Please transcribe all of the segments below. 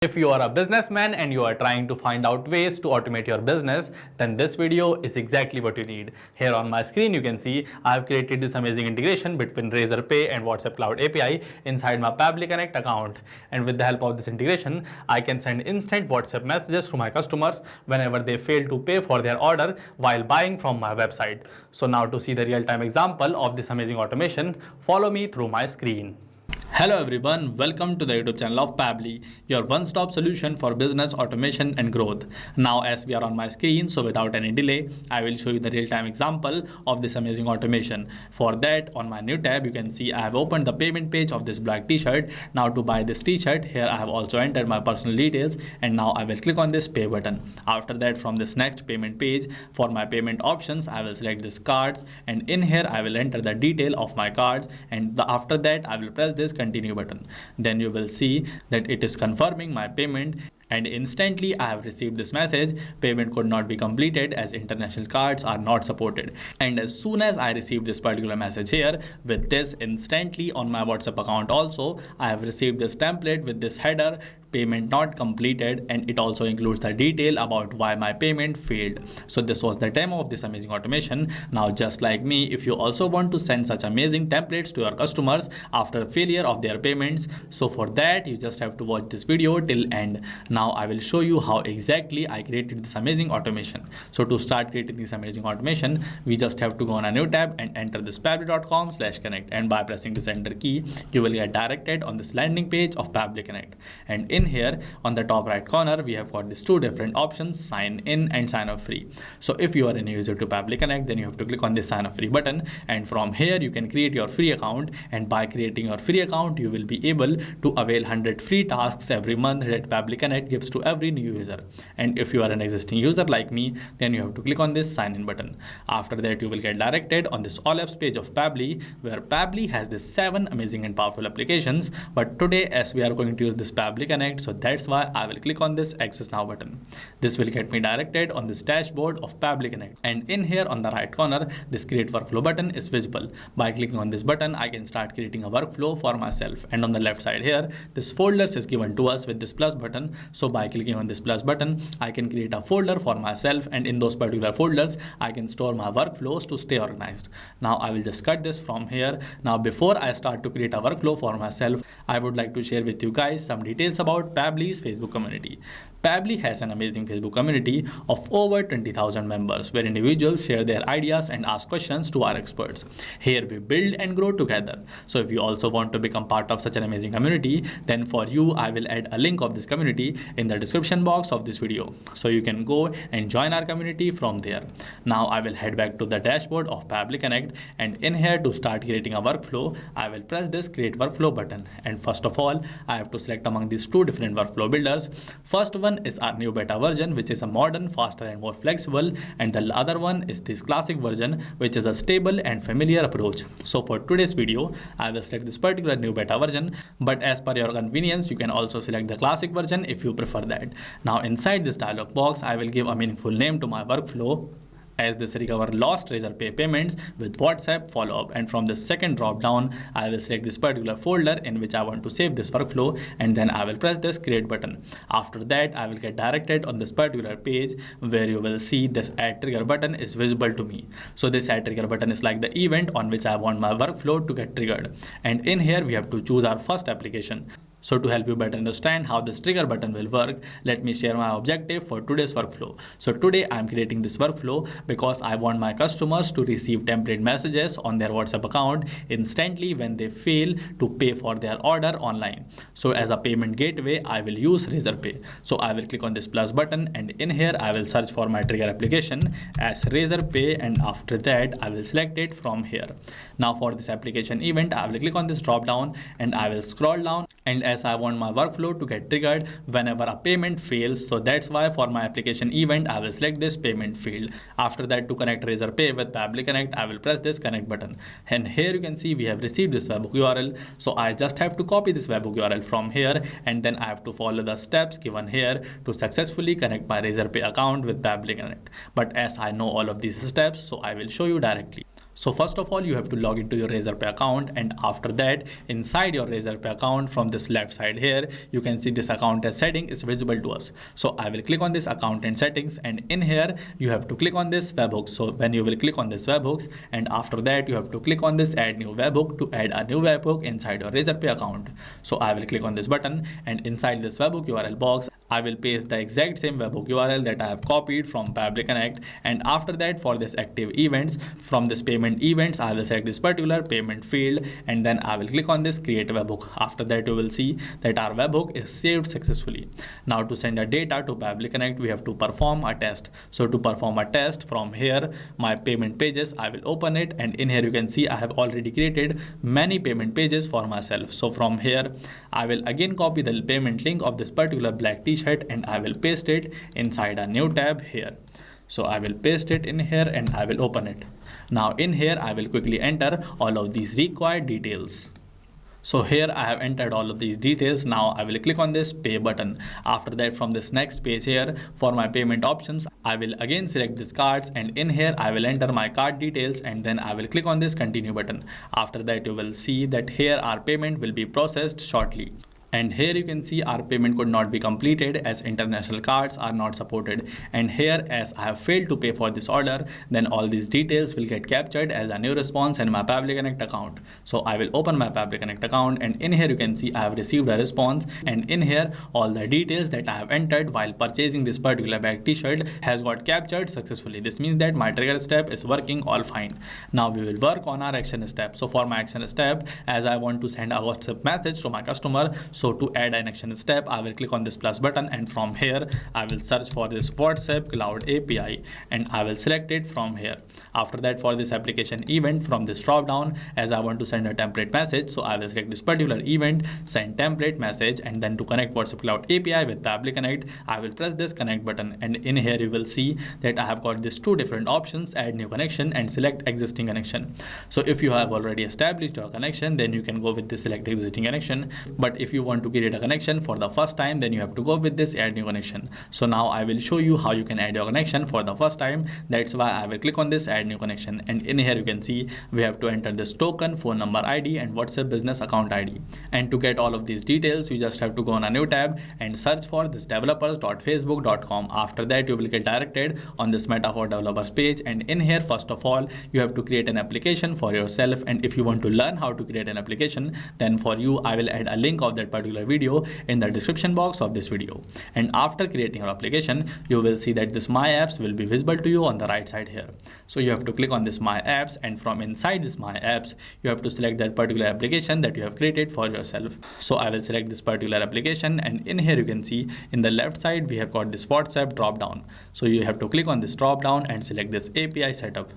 If you are a businessman and you are trying to find out ways to automate your business, then this video is exactly what you need. Here on my screen you can see I have created this amazing integration between Razorpay and WhatsApp Cloud API inside my Pabbly Connect account. And with the help of this integration, I can send instant WhatsApp messages to my customers whenever they fail to pay for their order while buying from my website. So now to see the real-time example of this amazing automation, follow me through my screen. Hello everyone, welcome to the YouTube channel of Pabbly, your one-stop solution for business automation and growth. Now as we are on my screen, so without any delay, I will show you the real-time example of this amazing automation. For that, on my new tab, you can see I have opened the payment page of this black t-shirt. Now to buy this t-shirt, here I have also entered my personal details, and now I will click on this pay button. After that, from this next payment page, for my payment options, I will select this cards, and in here I will enter the detail of my cards, and after that I will press this continue button. Then you will see that it is confirming my payment, and instantly I have received this message: payment could not be completed as international cards are not supported. And as soon as I received this particular message here, with this instantly on my WhatsApp account also, I have received this template with this header: payment not completed, and it also includes the detail about why my payment failed. So this was the demo of this amazing automation. Now just like me, if you also want to send such amazing templates to your customers after failure of their payments, so for that you just have to watch this video till end. Now I will show you how exactly I created this amazing automation. So to start creating this amazing automation, we just have to go on a new tab and enter this pabbly.com/connect, and by pressing this enter key, you will get directed on this landing page of Pabbly Connect. And in here on the top right corner, we have got these two different options: sign in and sign up free. So if you are a new user to Pabbly Connect, then you have to click on this sign up free button, and from here you can create your free account. And by creating your free account, you will be able to avail 100 free tasks every month that Pabbly Connect gives to every new user. And if you are an existing user like me, then you have to click on this sign in button. After that, you will get directed on this all apps page of Pabbly, where Pabbly has this 7 amazing and powerful applications. But today, as we are going to use this Pabbly Connect, so that's why I will click on this access now button. This will get me directed on this dashboard of Pabbly Connect, and in here on the right corner, this create workflow button is visible. By clicking on this button, I can start creating a workflow for myself. And on the left side here, this folders is given to us with this plus button. So by clicking on this plus button, I can create a folder for myself, and in those particular folders I can store my workflows to stay organized. Now I will just cut this from here. Now before I start to create a workflow for myself, I would like to share with you guys some details about Pabbly's Facebook community. Pabbly has an amazing Facebook community of over 20,000 members, where individuals share their ideas and ask questions to our experts. Here we build and grow together. So if you also want to become part of such an amazing community, then for you I will add a link of this community in the description box of this video, so you can go and join our community from there. Now I will head back to the dashboard of Pabbly Connect, and in here to start creating a workflow, I will press this create workflow button. And first of all, I have to select among these two different workflow builders. First one is our new beta version, which is a modern, faster and more flexible, and the other one is this classic version, which is a stable and familiar approach. So for today's video, I will select this particular new beta version, but as per your convenience, you can also select the classic version if you prefer that. Now inside this dialog box, I will give a meaningful name to my workflow, as this recover lost Razorpay payments with WhatsApp follow-up. And from the second drop down, I will select this particular folder in which I want to save this workflow, and then I will press this create button. After that, I will get directed on this particular page, where you will see this add trigger button is visible to me. So this add trigger button is like the event on which I want my workflow to get triggered. And in here we have to choose our first application. So to help you better understand how this trigger button will work, let me share my objective for today's workflow. So today I am creating this workflow because I want my customers to receive template messages on their WhatsApp account instantly when they fail to pay for their order online. So as a payment gateway, I will use Razorpay. So I will click on this plus button, and in here I will search for my trigger application as Razorpay, and after that I will select it from here. Now for this application event, I will click on this drop down, and I will scroll down, and as I want my workflow to get triggered whenever a payment fails, so that's why for my application event I will select this payment field. After that, to connect Razorpay with Pabbly Connect, I will press this connect button, and here you can see we have received this webhook URL. So I just have to copy this webhook URL from here, and then I have to follow the steps given here to successfully connect my Razorpay account with Pabbly Connect. But as I know all of these steps, so I will show you directly. So first of all, you have to log into your Razorpay account, and after that, inside your Razorpay account, from this left side here, you can see this account as setting is visible to us. So I will click on this account and settings, and in here you have to click on this webhooks. So when you will click on this webhooks, and after that you have to click on this add new webhook to add a new webhook inside your Razorpay account. So I will click on this button, and inside this webhook URL box, I will paste the exact same webhook URL that I have copied from Pabbly Connect. And after that, for this active events, from this payment events, I will select this particular payment field, and then I will click on this create webhook. After that, you will see that our webhook is saved successfully. Now to send a data to Pabbly Connect, we have to perform a test. So to perform a test, from here, my payment pages, I will open it, and in here you can see I have already created many payment pages for myself. So from here, I will again copy the payment link of this particular black t-shirt, and I will paste it inside a new tab here. So I will paste it in here and I will open it. Now in here I will quickly enter all of these required details. So here I have entered all of these details. Now I will click on this pay button. After that, from this next page here, for my payment options, I will again select this cards, and in here I will enter my card details, and then I will click on this continue button. After that, you will see that here our payment will be processed shortly. And here you can see our payment could not be completed as international cards are not supported. And here, as I have failed to pay for this order, then all these details will get captured as a new response in my Pabbly Connect account. So I will open my Pabbly Connect account, and in here you can see I have received a response, and in here all the details that I have entered while purchasing this particular bag t-shirt has got captured successfully. This means that my trigger step is working all fine. Now we will work on our action step. So for my action step, as I want to send a WhatsApp message to my customer, so to add an action step, I will click on this plus button, and from here I will search for this WhatsApp Cloud API, and I will select it from here. After that, for this application event, from this drop down, as I want to send a template message, so I will select this particular event, send template message, and then to connect WhatsApp Cloud API with Pabbly Connect, I will press this connect button, and in here you will see that I have got these two different options, add new connection and select existing connection. So if you have already established your connection, then you can go with this select existing connection, but if you want to create a connection for the first time, then you have to go with this add new connection. So now I will show you how you can add your connection for the first time. That's why I will click on this add new connection, and in here you can see we have to enter this token, phone number ID, and WhatsApp business account ID. And to get all of these details, you just have to go on a new tab and search for this developers.facebook.com. After that, you will get directed on this Metaphor developers page, and in here first of all you have to create an application for yourself. And if you want to learn how to create an application, then for you I will add a link of that particular video in the description box of this video. And after creating your application, you will see that this my apps will be visible to you on the right side here. So you have to click on this my apps, and from inside this my apps you have to select that particular application that you have created for yourself. So I will select this particular application, and in here you can see in the left side we have got this WhatsApp drop down. So you have to click on this drop down and select this API setup.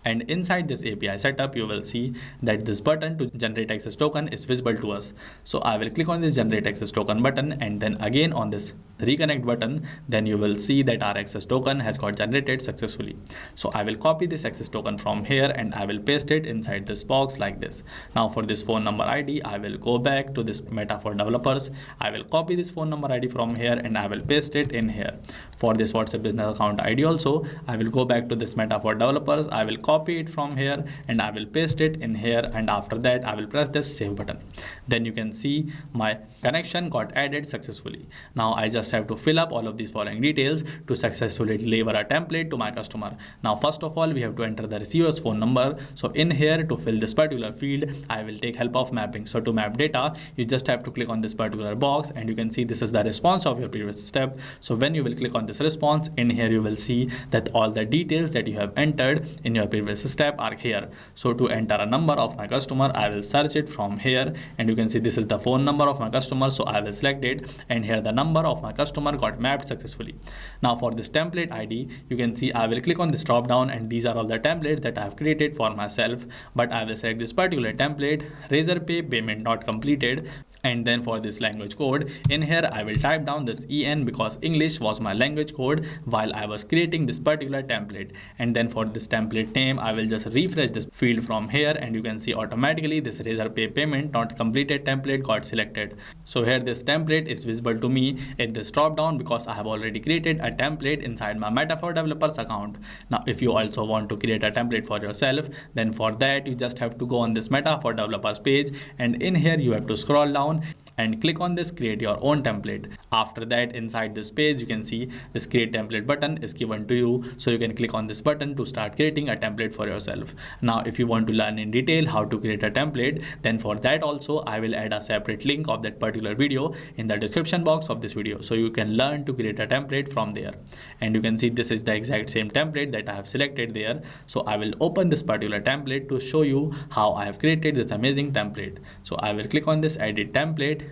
And inside this API setup, you will see that this button to generate access token is visible to us. So I will click on this generate access token button, and then again on this reconnect button, then you will see that our access token has got generated successfully. So I will copy this access token from here, and I will paste it inside this box like this. Now for this phone number ID, I will go back to this Metaphor developers. I will copy this phone number ID from here, and I will paste it in here. For this WhatsApp business account ID also, I will go back to this Metaphor developers. I will copy it from here, and I will paste it in here, and after that I will press this save button. Then you can see my connection got added successfully. Now I just have to fill up all of these following details to successfully deliver a template to my customer. Now first of all, we have to enter the receiver's phone number. So in here, to fill this particular field, I will take help of mapping. So to map data, you just have to click on this particular box, and you can see this is the response of your previous step. So when you will click on this response, in here you will see that all the details that you have entered in your previous step are here. So to enter a number of my customer, I will search it from here, and you can see this is the phone number of my customer. So I will select it, and here the number of my customer got mapped successfully. Now for this template ID, you can see I will click on this drop down, and these are all the templates that I have created for myself. But I will select this particular template, Razorpay payment not completed, And then for this language code, in here I will type down this EN because English was my language code while I was creating this particular template. And then for this template name, I will just refresh this field from here, and you can see automatically this Razorpay payment not completed template got selected. So here this template is visible to me in this drop down because I have already created a template inside my Meta for Developers account. Now if you also want to create a template for yourself, then for that you just have to go on this Meta for Developers page, and in here you have to scroll down and click on this create your own template. After that, inside this page you can see this create template button is given to you, so you can click on this button to start creating a template for yourself. Now if you want to learn in detail how to create a template, then for that also I will add a separate link of that particular video in the description box of this video, so you can learn to create a template from there. And you can see this is the exact same template that I have selected there. So I will open this particular template to show you how I have created this amazing template. So I will click on this edit template,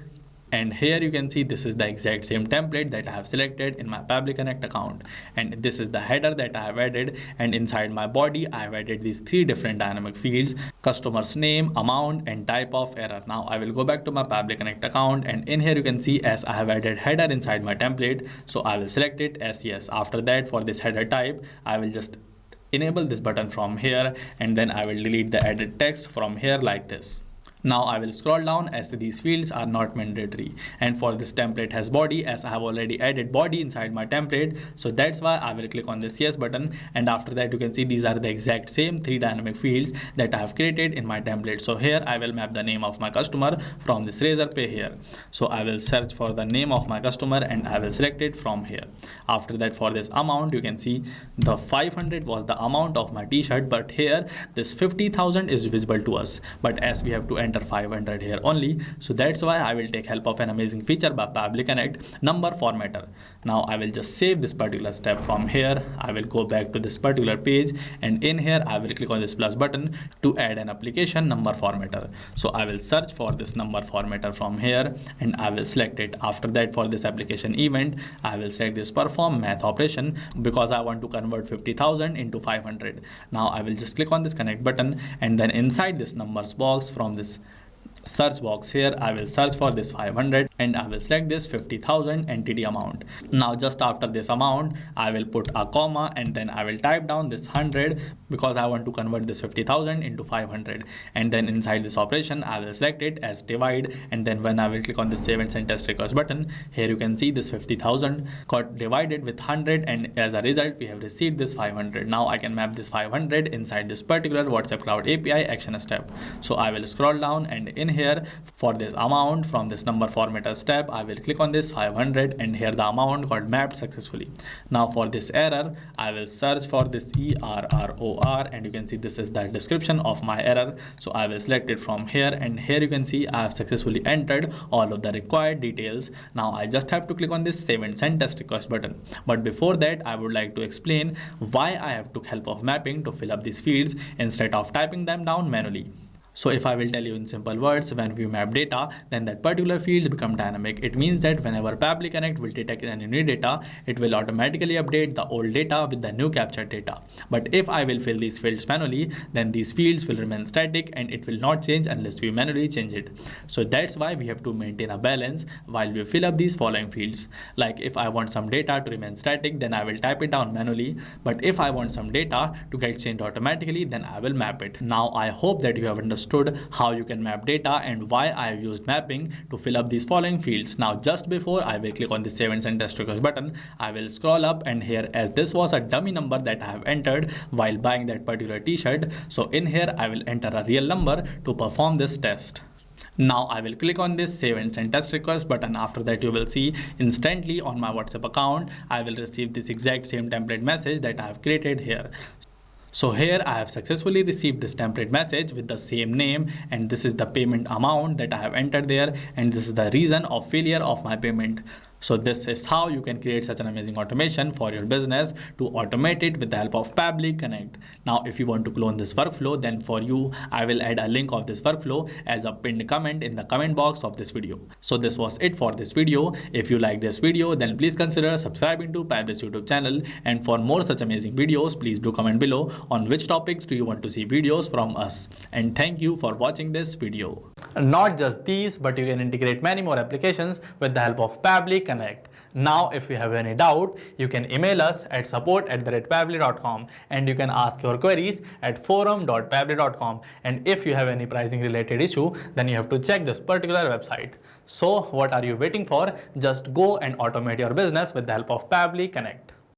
and here you can see this is the exact same template that I have selected in my Pabbly Connect account, and this is the header that I have added, and inside my body I have added these 3 different dynamic fields: customer's name, amount, and type of error. Now I will go back to my Pabbly Connect account, and in here you can see as I have added header inside my template, so I will select it as yes. After that, for this header type, I will just enable this button from here, and then I will delete the edit text from here like this. Now I will scroll down as these fields are not mandatory, and for this template has body, as I have already added body inside my template, so that's why I will click on this yes button, and after that you can see these are the exact same 3 dynamic fields that I have created in my template. So here I will map the name of my customer from this Razorpay here. So I will search for the name of my customer and I will select it from here. After that, for this amount, you can see the 500 was the amount of my t-shirt, but here this 50,000 is visible to us, but as we have to enter 500 here only, so that's why I will take help of an amazing feature by Pabbly Connect, number formatter. Now I will just save this particular step from here. I will go back to this particular page, and in here I will click on this plus button to add an application number formatter. So I will search for this number formatter from here and I will select it. After that, for this application event, I will select this perform math operation because I want to convert 50,000 into 500. Now I will just click on this connect button, and then inside this numbers box from this search box here, I will search for this 500 and I will select this 50,000 entity amount. Now just after this amount, I will put a comma and then I will type down this 100 because I want to convert this 50,000 into 500. And then inside this operation, I will select it as divide, and then when I will click on the save and send test request button, here you can see this 50,000 got divided with 100, and as a result we have received this 500. Now I can map this 500 inside this particular WhatsApp Cloud API action step. So I will scroll down, and in here for this amount from this number formatter step, I will click on this 500, and here the amount got mapped successfully. Now for this error, I will search for this ERROR, and you can see this is the description of my error. So I will select it from here, and here you can see I have successfully entered all of the required details. Now I just have to click on this save and send test request button. But before that, I would like to explain why I have took help of mapping to fill up these fields instead of typing them down manually. So if I will tell you in simple words, when we map data, then that particular field become dynamic. It means that whenever Pabbly Connect will detect any new data, it will automatically update the old data with the new captured data. But if I will fill these fields manually, then these fields will remain static and it will not change unless we manually change it. So that's why we have to maintain a balance while we fill up these following fields. Like if I want some data to remain static, then I will type it down manually. But if I want some data to get changed automatically, then I will map it. Now I hope that you have understood how you can map data and why I have used mapping to fill up these following fields. Now just before I will click on the save and send test request button, I will scroll up, and here, as this was a dummy number that I have entered while buying that particular t-shirt, so in here I will enter a real number to perform this test. Now I will click on this save and send test request button. After that, you will see instantly on my WhatsApp account I will receive this exact same template message that I have created here. So here I have successfully received this template message with the same name, and this is the payment amount that I have entered there, and this is the reason of failure of my payment. So this is how you can create such an amazing automation for your business to automate it with the help of Pabbly Connect. Now if you want to clone this workflow, then for you I will add a link of this workflow as a pinned comment in the comment box of this video. So this was it for this video. If you like this video, then please consider subscribing to Pabbly's YouTube channel, and for more such amazing videos, please do comment below on which topics do you want to see videos from us. And thank you for watching this video. Not just these, but you can integrate many more applications with the help of Pabbly Connect. Now, if you have any doubt, you can email us at support@pabbly.com and you can ask your queries at forum.pabbly.com. And if you have any pricing related issue, then you have to check this particular website. So, what are you waiting for? Just go and automate your business with the help of Pabbly Connect.